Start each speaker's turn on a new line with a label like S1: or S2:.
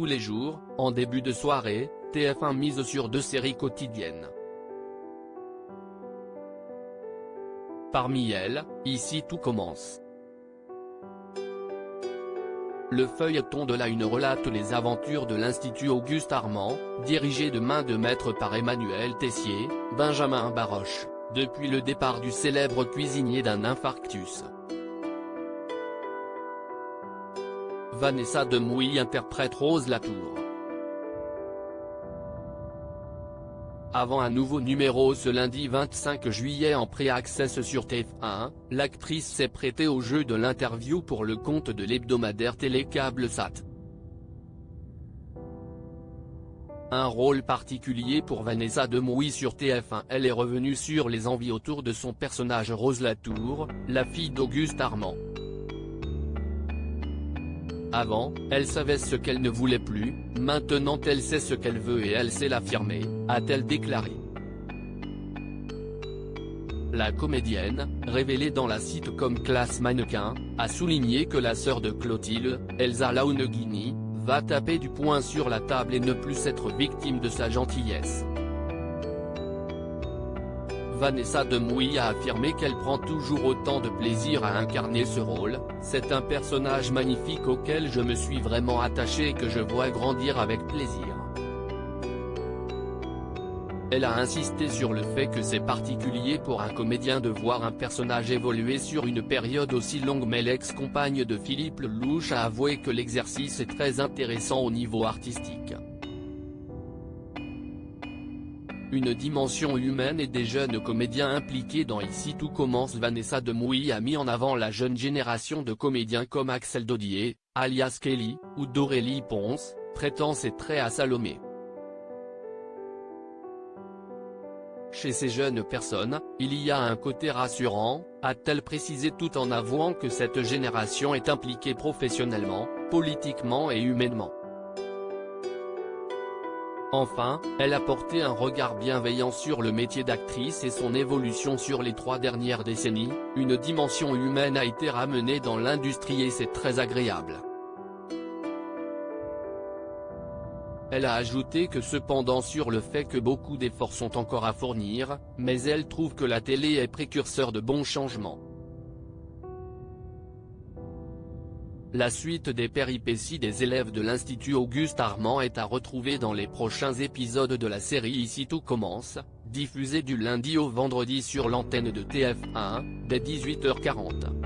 S1: tous les jours, en début de soirée, TF1 mise sur 2 séries quotidiennes. Parmi elles, Ici tout commence. Le feuilleton de la Une relate les aventures de l'Institut Auguste Armand, dirigé de main de maître par Emmanuel Tessier, Benjamin Baroche, depuis le départ du célèbre cuisinier d'un infarctus. Vanessa Demouy interprète Rose Latour. Avant un nouveau numéro ce lundi 25 juillet en pré-access sur TF1, l'actrice s'est prêtée au jeu de l'interview pour le compte de l'hebdomadaire Télécable Sat. Un rôle particulier pour Vanessa Demouy sur TF1. Elle est revenue sur les envies autour de son personnage Rose Latour, la fille d'Auguste Armand. Avant, elle savait ce qu'elle ne voulait plus, maintenant elle sait ce qu'elle veut et elle sait l'affirmer, a-t-elle déclaré. La comédienne, révélée dans la sitcom Classe Mannequin, a souligné que la sœur de Clotilde, Elsa Launeghini, va taper du poing sur la table et ne plus être victime de sa gentillesse. Vanessa Demouy a affirmé qu'elle prend toujours autant de plaisir à incarner ce rôle, c'est un personnage magnifique auquel je me suis vraiment attachée et que je vois grandir avec plaisir. Elle a insisté sur le fait que c'est particulier pour un comédien de voir un personnage évoluer sur une période aussi longue, mais l'ex-compagne de Philippe Lelouch a avoué que l'exercice est très intéressant au niveau artistique. Une dimension humaine et des jeunes comédiens impliqués dans Ici tout commence. Vanessa Demouy a mis en avant la jeune génération de comédiens comme Axel Dodier, alias Kelly, ou d'Aurélie Ponce, prêtant ses traits à Salomé. Chez ces jeunes personnes, il y a un côté rassurant, a-t-elle précisé tout en avouant que cette génération est impliquée professionnellement, politiquement et humainement. Enfin, elle a porté un regard bienveillant sur le métier d'actrice et son évolution sur les 3 dernières décennies. Une dimension humaine a été ramenée dans l'industrie et c'est très agréable. Elle a ajouté que cependant sur le fait que beaucoup d'efforts sont encore à fournir, mais elle trouve que la télé est précurseur de bons changements. La suite des péripéties des élèves de l'Institut Auguste Armand est à retrouver dans les prochains épisodes de la série Ici tout commence, diffusée du lundi au vendredi sur l'antenne de TF1, dès 18h40.